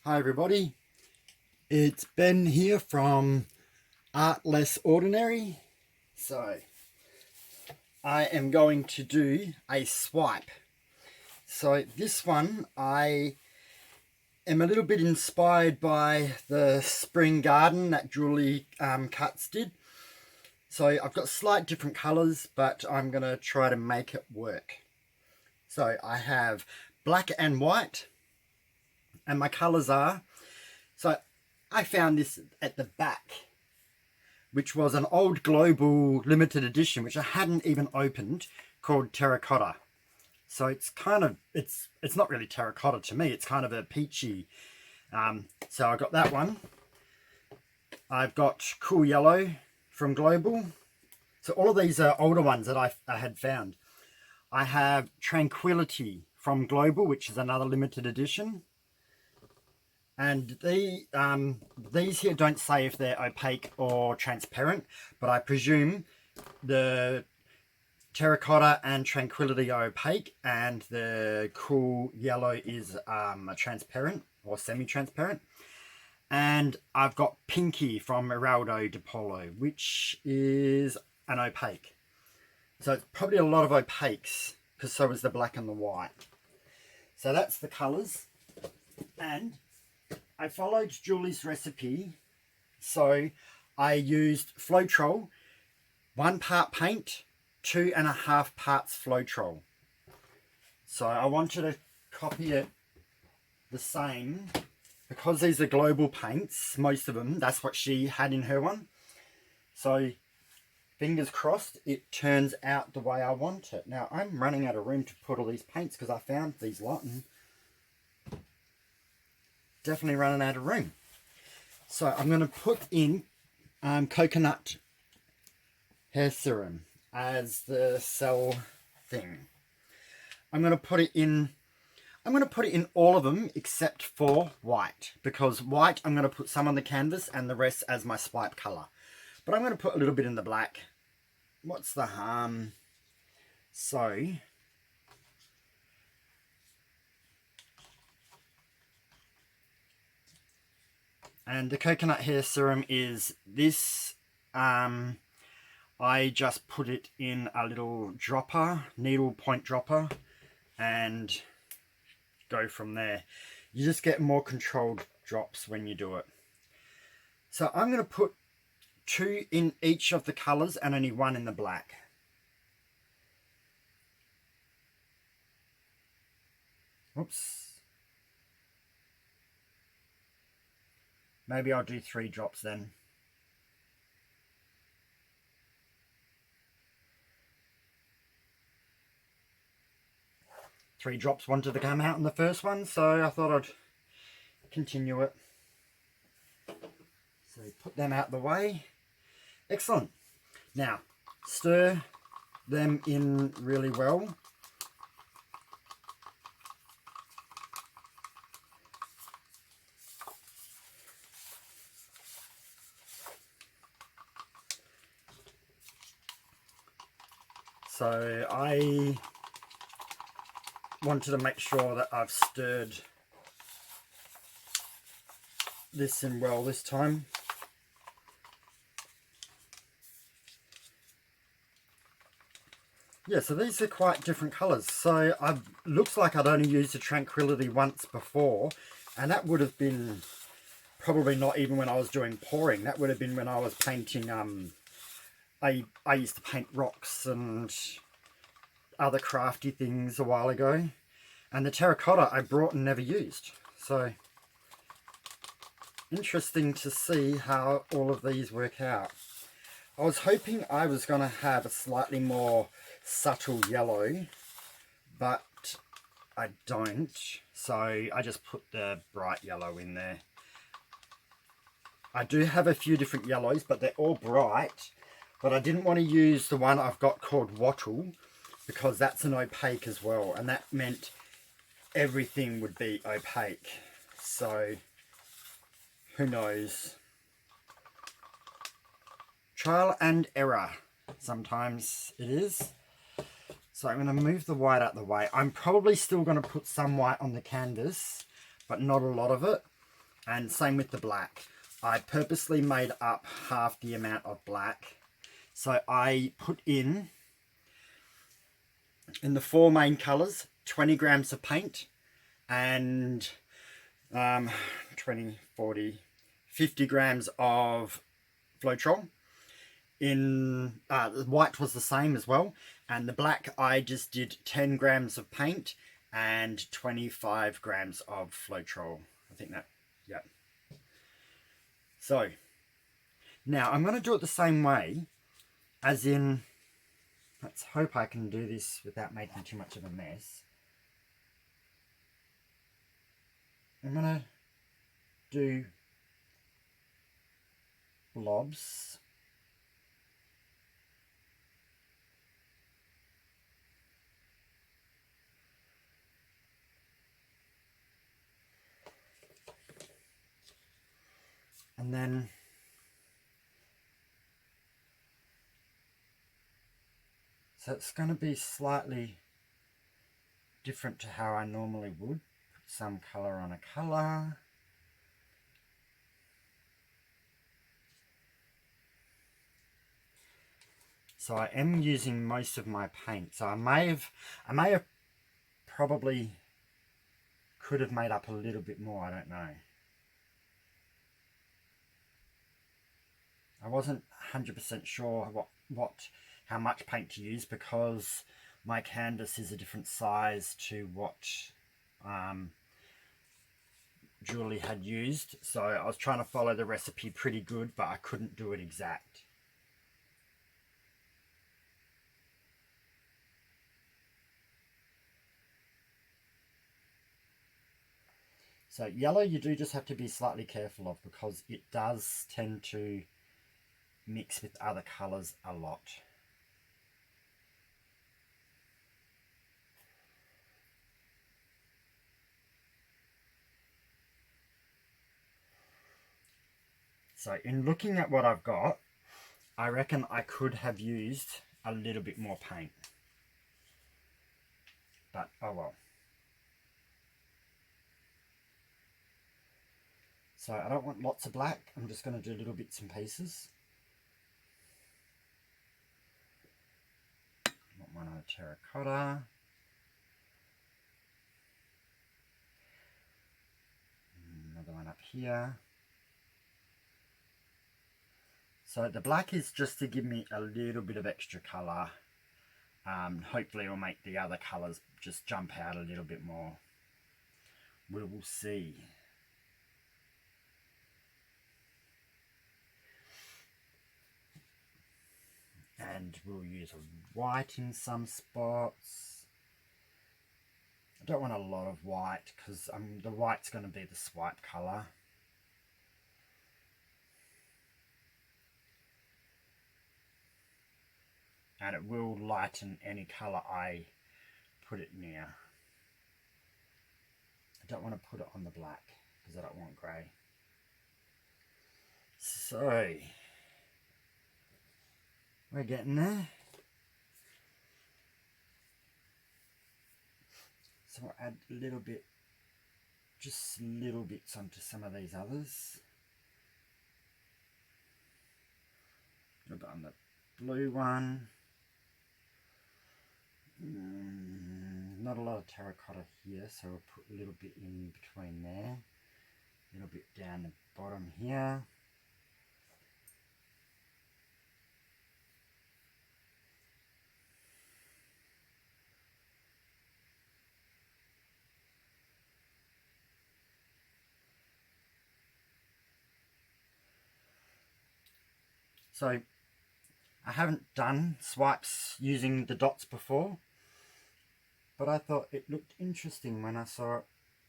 Hi everybody, it's Ben here from Art Less Ordinary. So I am going to do a swipe. So this one I am a little bit inspired by the spring garden that Julie Cuts did. So I've got slight different colours, but I'm going to try to make it work. So I have black and white, and my colours are, so I found this at the back, which was an old global limited edition, which I hadn't even opened, called Terracotta. So it's kind of, it's not really terracotta to me, it's kind of a peachy. So I got that one. I've got Cool Yellow from Global. So all of these are older ones that I had found. I have Tranquility from Global, which is another limited edition. And these here don't say if they're opaque or transparent, but I presume the Terracotta and Tranquility are opaque, and the Cool Yellow is a transparent or semi-transparent. And I've got Pinky from Eraldo de Paulo, which is an opaque. So it's probably a lot of opaques, because so is the black and the white. So that's the colours. And I followed Julie's recipe, so I used floetrol, 1 part paint, 2.5 parts floetrol. So I wanted to copy it the same, because these are global paints, most of them, that's what she had in her one. So fingers crossed it turns out the way I want it. Now I'm running out of room to put all these paints because I found these lot and definitely running out of room. So I'm going to put in coconut hair serum as the cell thing. I'm going to put it in all of them except for white, because white I'm going to put some on the canvas and the rest as my swipe color. But I'm going to put a little bit in the black. What's the harm? So and the coconut hair serum is this. I just put it in a little dropper, needle point dropper, and go from there. You just get more controlled drops when you do it. So I'm going to put 2 in each of the colours and only 1 in the black. Oops. Maybe I'll do 3 drops then. Three drops wanted to come out in the first one, so I thought I'd continue it. So put them out the way. Excellent. Now, stir them in really well. So I wanted to make sure that I've stirred this in well this time. Yeah, so these are quite different colours. So looks like I'd only used the Tranquility once before, and that would have been probably not even when I was doing pouring. That would have been when I was painting, I used to paint rocks and other crafty things a while ago. And the terracotta I brought and never used. So interesting to see how all of these work out. I was hoping I was going to have a slightly more subtle yellow, but I don't. So I just put the bright yellow in there. I do have a few different yellows, but they're all bright. But I didn't want to use the one I've got called Wattle, because that's an opaque as well, and that meant everything would be opaque. So who knows? Trial and error, sometimes it is. So I'm going to move the white out of the way. I'm probably still going to put some white on the canvas, but not a lot of it. And same with the black. I purposely made up half the amount of black. So I put in the 4 main colours, 20 grams of paint and 20, 40, 50 grams of floetrol. In the white was the same as well, and the black I just did 10 grams of paint and 25 grams of floetrol. I think that, yeah. So now I'm going to do it the same way, as in, let's hope I can do this without making too much of a mess. I'm going to do blobs. And then so it's going to be slightly different to how I normally would. Put some colour on a colour. So I am using most of my paint. So I may have probably could have made up a little bit more, I don't know. I wasn't 100% sure how much paint to use, because my canvas is a different size to what Julie had used. So I was trying to follow the recipe pretty good, but I couldn't do it exact. So yellow you do just have to be slightly careful of, because it does tend to mix with other colours a lot. So in looking at what I've got, I reckon I could have used a little bit more paint. But oh well. So I don't want lots of black, I'm just going to do little bits and pieces. Want one on a terracotta. Another one up here. So the black is just to give me a little bit of extra colour. Hopefully it will make the other colours just jump out a little bit more. We will see. And we'll use a white in some spots. I don't want a lot of white, because the white's going to be the swipe colour. And it will lighten any colour I put it near. I don't want to put it on the black, because I don't want grey. So we're getting there. So I'll add a little bit, just little bits onto some of these others. A little bit on the blue one. Not a lot of terracotta here, so we'll put a little bit in between there. A little bit down the bottom here. So I haven't done swipes using the dots before, but I thought it looked interesting when I saw it.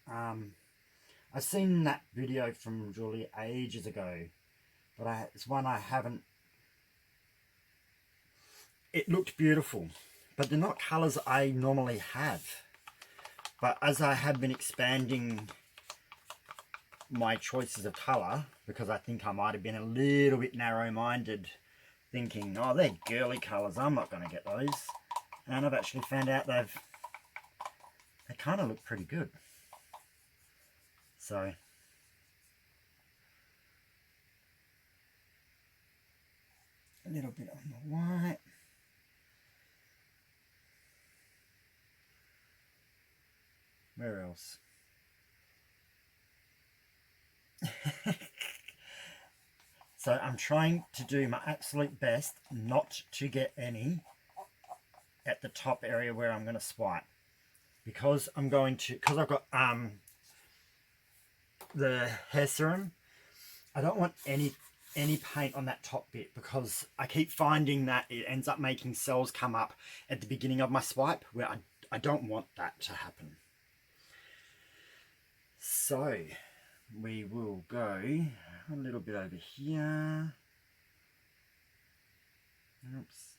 I've seen that video from Julie ages ago, but it's one I haven't. It looked beautiful, but they're not colours I normally have. But as I have been expanding my choices of colour, because I think I might have been a little bit narrow-minded, thinking, oh, they're girly colours, I'm not going to get those. And I've actually found out they kind of look pretty good. So A little bit on the white. Where else? So I'm trying to do my absolute best not to get any at the top area where I'm going to swipe, because I've got the hair serum. I don't want any paint on that top bit, because I keep finding that it ends up making cells come up at the beginning of my swipe where I don't want that to happen. So we will go a little bit over here. Oops.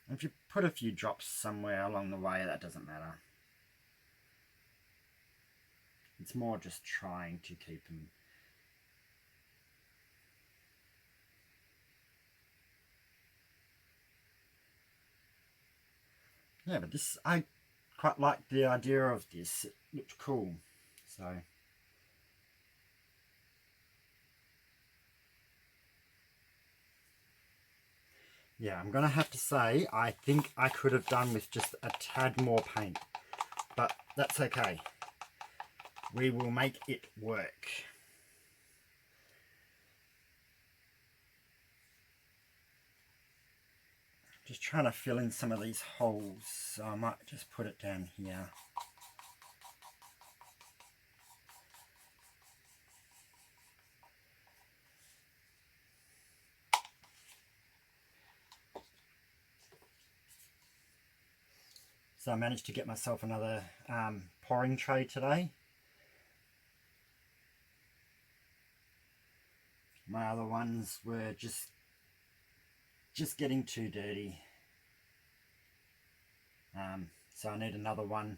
If you put a few drops somewhere along the way, that doesn't matter. It's more just trying to keep them. Yeah, but this, I quite like the idea of this. It looked cool. So yeah, I'm going to have to say, I think I could have done with just a tad more paint, but that's okay. We will make it work. Just trying to fill in some of these holes, so I might just put it down here. So I managed to get myself another pouring tray today. My other ones were just getting too dirty. So I need another one,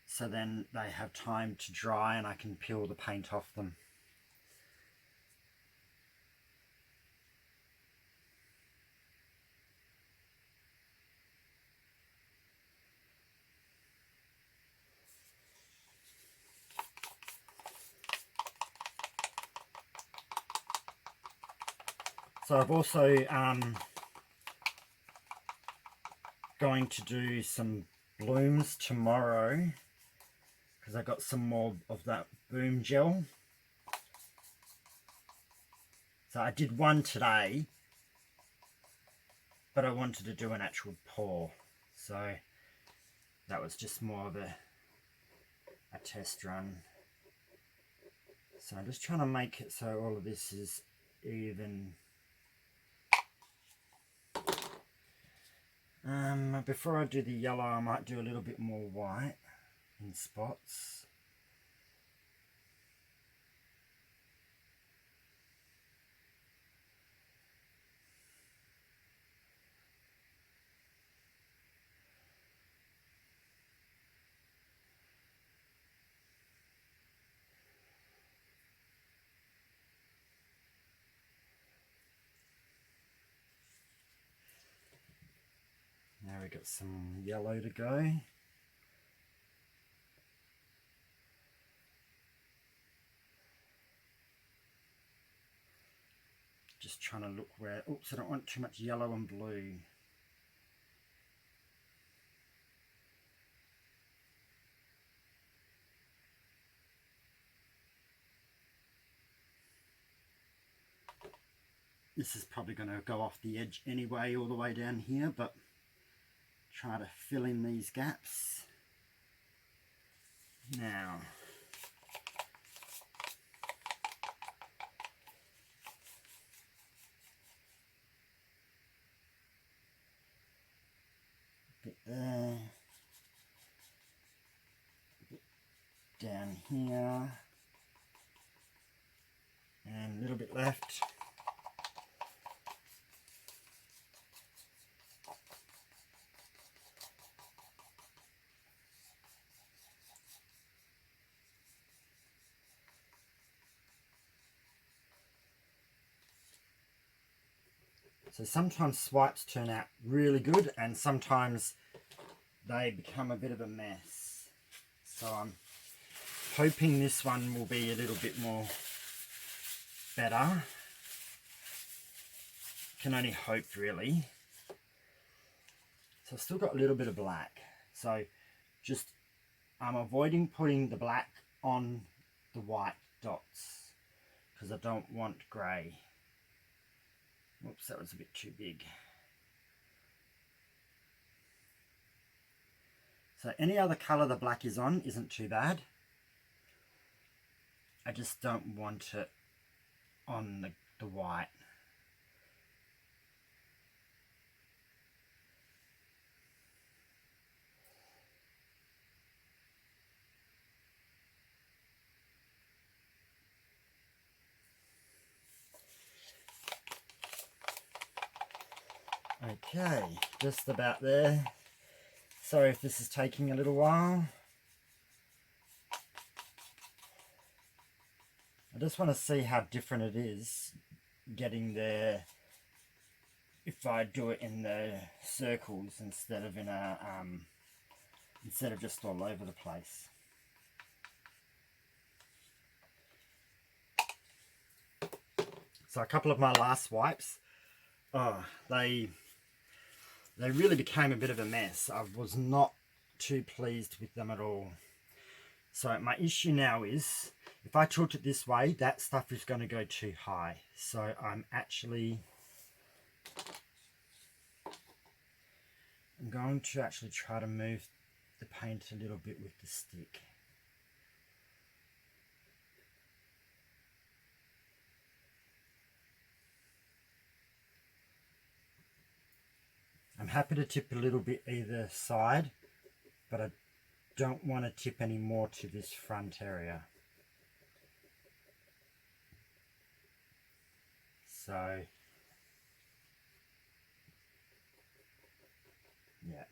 so then they have time to dry and I can peel the paint off them. So I've also going to do some blooms tomorrow, because I got some more of that boom gel. So I did one today, but I wanted to do an actual pour, so that was just more of a test run. So I'm just trying to make it so all of this is even. Before I do the yellow, I might do a little bit more white in spots. Now we got some yellow to go. Just trying to look where, oops, I don't want too much yellow and blue. This is probably going to go off the edge anyway, all the way down here, but try to fill in these gaps. Now, a bit there, a bit down here, and a little bit left. So sometimes swipes turn out really good and sometimes they become a bit of a mess. So I'm hoping this one will be a little bit more better. can only hope really. So I've still got a little bit of black. So just, I'm avoiding putting the black on the white dots because I don't want grey. Whoops, that was a bit too big. So any other colour the black is on isn't too bad. I just don't want it on the white. Okay, just about there. Sorry if this is taking a little while. I just want to see how different it is getting there if I do it in the circles instead of in a instead of just all over the place. So a couple of my last wipes, oh, they really became a bit of a mess. I was not too pleased with them at all. So my issue now is, if I tilt it this way, that stuff is going to go too high. So I'm going to actually try to move the paint a little bit with the stick. I'm happy to tip a little bit either side, but I don't want to tip any more to this front area. So, yeah.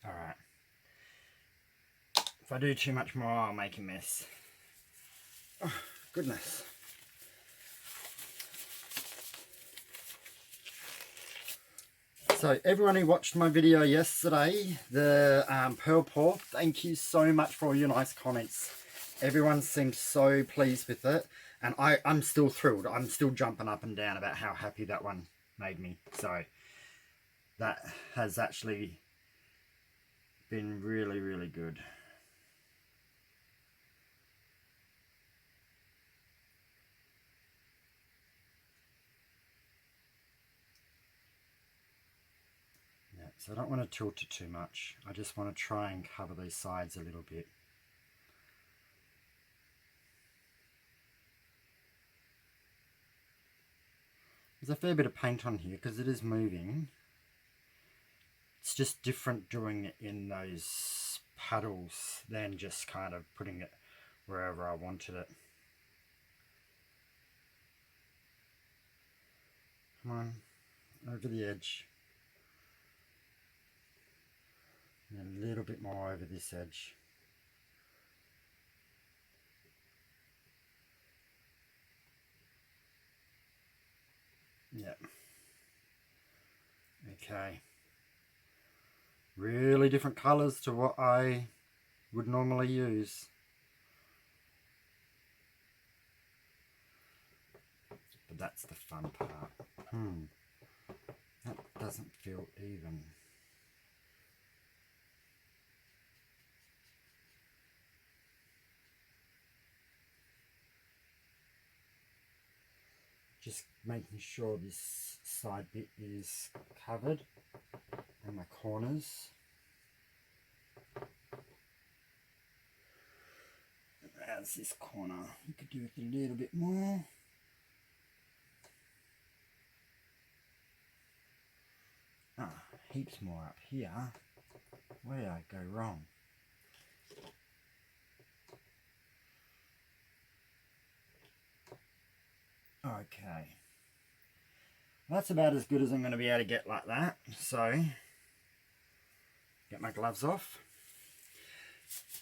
Alright. If I do too much more, I'll make a mess. Oh, goodness. So everyone who watched my video yesterday, the pearl pour, thank you so much for all your nice comments. Everyone seemed so pleased with it, and I'm still thrilled. I'm still jumping up and down about how happy that one made me. So that has actually been really, really good. So I don't want to tilt it too much. I just want to try and cover these sides a little bit. There's a fair bit of paint on here because it is moving. It's just different doing it in those puddles than just kind of putting it wherever I wanted it. Come on, over the edge. And a little bit more over this edge. Yep. Okay. Really different colours to what I would normally use. But that's the fun part. That doesn't feel even. Just making sure this side bit is covered and my corners. As this corner, you could do it a little bit more. Heaps more up here. Where did I go wrong? Okay, that's about as good as I'm going to be able to get like that. So, get my gloves off.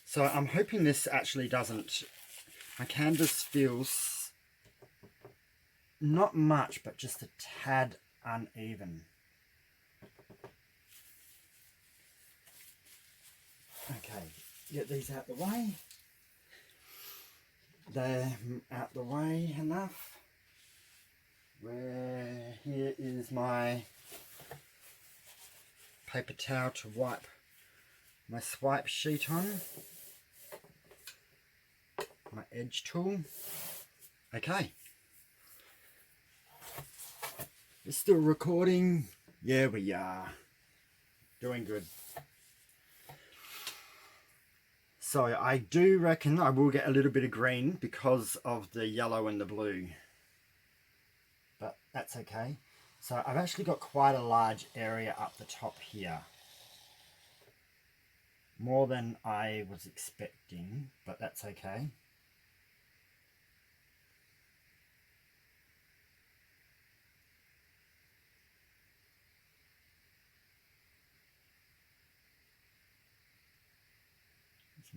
So I'm hoping this actually doesn't, my canvas feels not much, but just a tad uneven. Okay, get these out the way. They're out the way enough. where here is my paper towel to wipe my swipe sheet on. My edge tool. Okay. It's still recording. Yeah, we are. Doing good. So I do reckon I will get a little bit of green because of the yellow and the blue. But that's okay. So I've actually got quite a large area up the top here. More than I was expecting, but that's okay.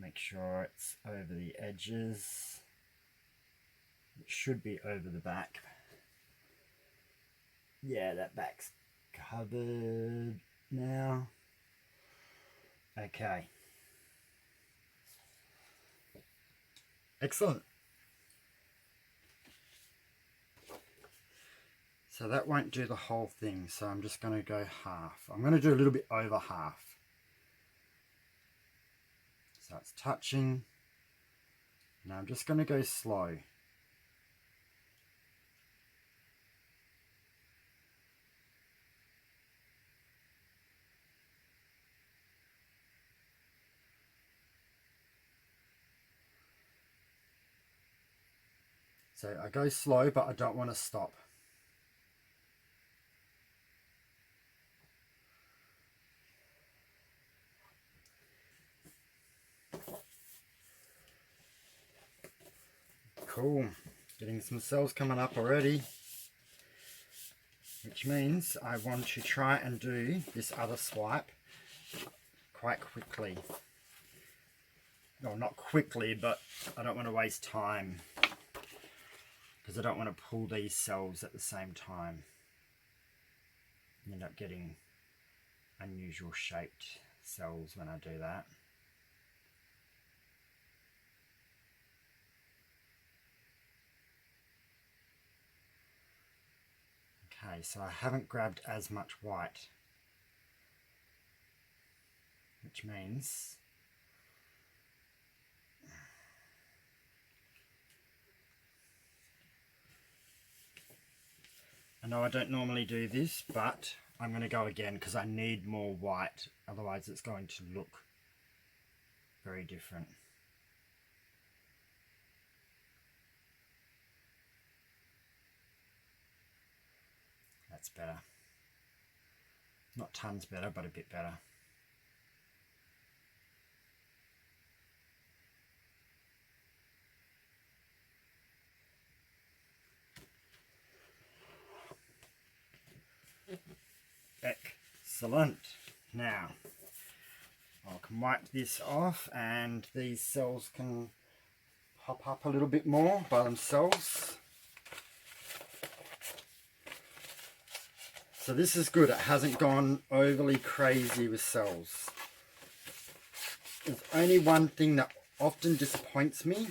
Make sure it's over the edges. It should be over the back. Yeah, that back's covered now. Okay. Excellent. So that won't do the whole thing, so I'm just going to go half. I'm going to do a little bit over half. So it's touching. Now I'm just going to go slow. So I go slow, but I don't want to stop. Cool. Getting some cells coming up already. Which means I want to try and do this other swipe quite quickly. Well, not quickly, but I don't want to waste time because I don't want to pull these cells at the same time. You end up getting unusual shaped cells when I do that. Okay, so I haven't grabbed as much white, which means I know I don't normally do this, but I'm going to go again because I need more white, otherwise it's going to look very different. That's better. Not tons better, but a bit better. Excellent. Now, I can wipe this off and these cells can pop up a little bit more by themselves. So this is good. It hasn't gone overly crazy with cells. There's only one thing that often disappoints me,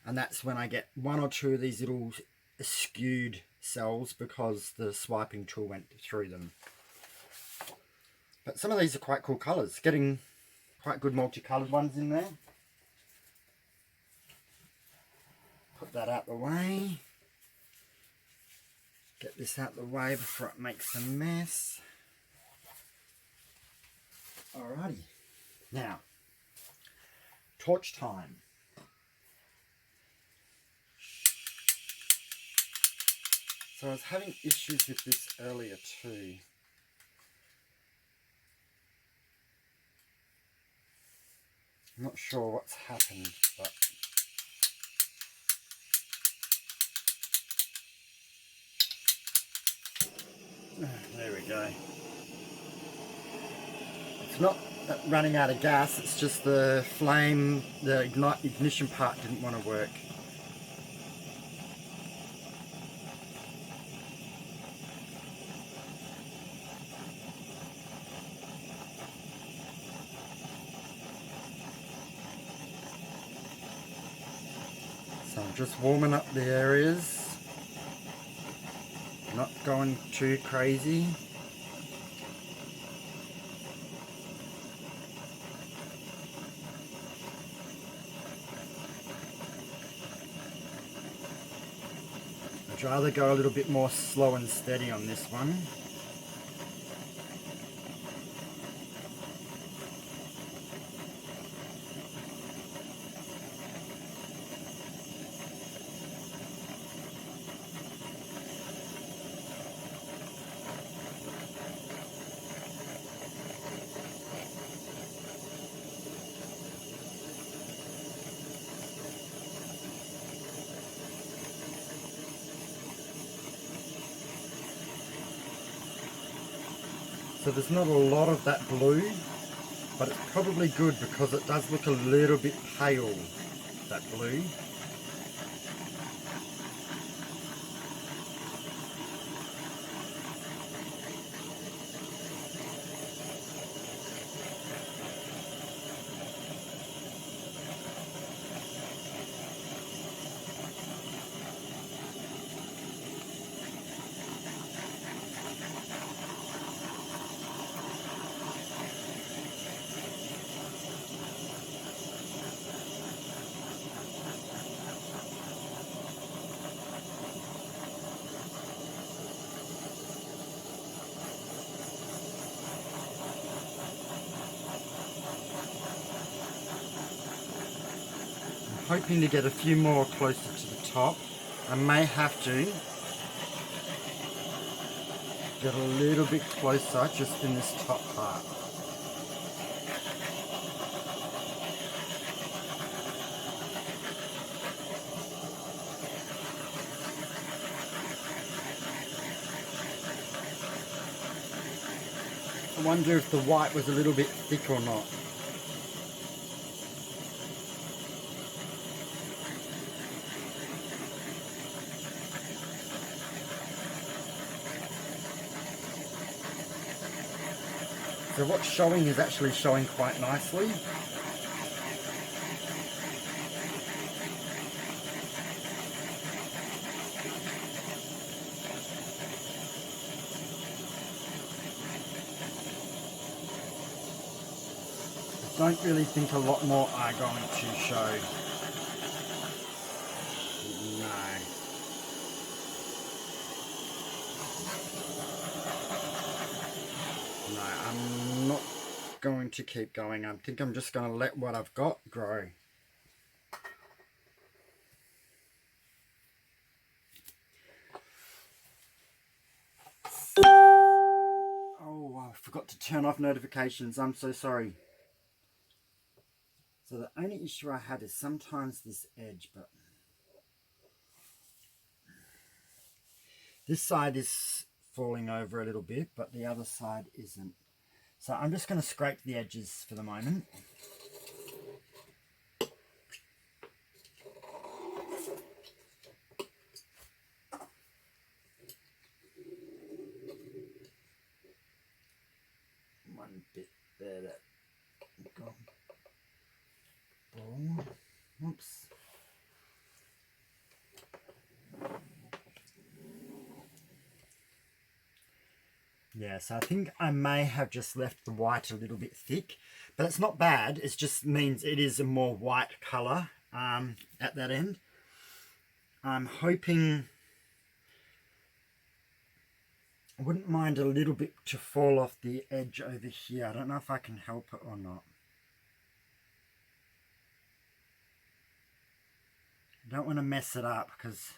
and that's when I get one or two of these little skewed cells because the swiping tool went through them. But some of these are quite cool colours. Getting quite good multicoloured ones in there. Put that out the way. Get this out the way before it makes a mess. Alrighty. Now, torch time. So I was having issues with this earlier too. I'm not sure what's happened, but there we go. It's not running out of gas, it's just the flame, the ignition part didn't want to work. So I'm just warming up the areas. Not going too crazy. I'd rather go a little bit more slow and steady on this one. So there's not a lot of that blue, but it's probably good because it does look a little bit pale, that blue. Hoping to get a few more closer to the top. I may have to get a little bit closer just in this top part. I wonder if the white was a little bit thick or not. So what's showing is actually showing quite nicely. I don't really think a lot more are going to show. No. No, I'm not going to keep going. I think I'm just going to let what I've got grow. Oh, I forgot to turn off notifications. I'm so sorry. So the only issue I had is sometimes this edge, but this side is falling over a little bit, but the other side isn't. So I'm just going to scrape the edges for the moment. One bit there that gone. Oh, oops. Yeah, so I think I may have just left the white a little bit thick, but it's not bad. It just means it is a more white colour at that end. I'm hoping, I wouldn't mind a little bit to fall off the edge over here. I don't know if I can help it or not. I don't want to mess it up because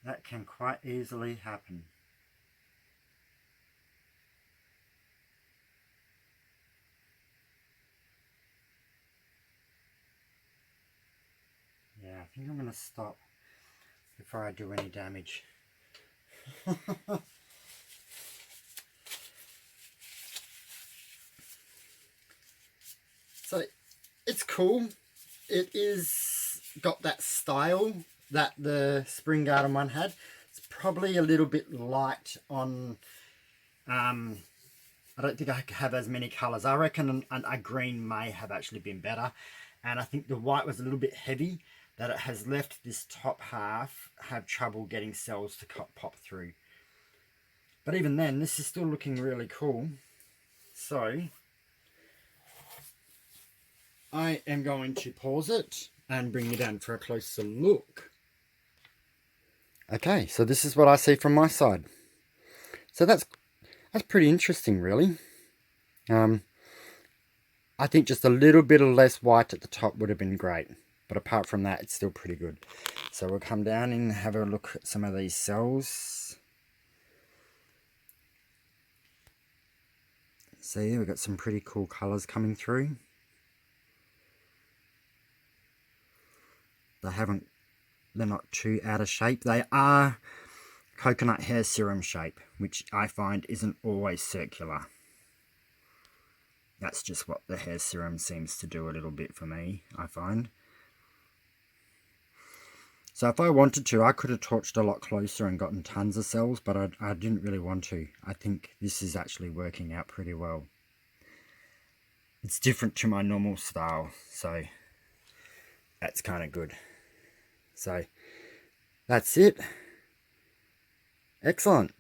that can quite easily happen. Yeah, I think I'm going to stop before I do any damage. So it's cool. It is got that style that the spring garden one had. It's probably a little bit light on, I don't think I have as many colours. I reckon a green may have actually been better. And I think the white was a little bit heavy. that it has left this top half have trouble getting cells to pop through. But even then, this is still looking really cool. So I am going to pause it and bring you down for a closer look. Okay, so this is what I see from my side. So that's pretty interesting, really. I think just a little bit of less white at the top would have been great. But apart from that, it's still pretty good. So we'll come down and have a look at some of these cells. See, we've got some pretty cool colours coming through. They're not too out of shape. They are coconut hair serum shape, which I find isn't always circular. That's just what the hair serum seems to do a little bit for me, I find. So if I wanted to, I could have torched a lot closer and gotten tons of cells, but I didn't really want to. I think this is actually working out pretty well. It's different to my normal style, so that's kind of good. So that's it. Excellent.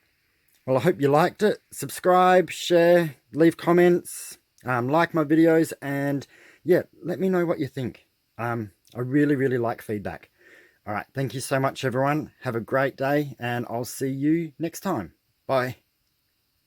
Well, I hope you liked it. Subscribe, share, leave comments, like my videos, and yeah, let me know what you think. I really like feedback. All right, thank you so much, everyone. Have a great day, and I'll see you next time. Bye.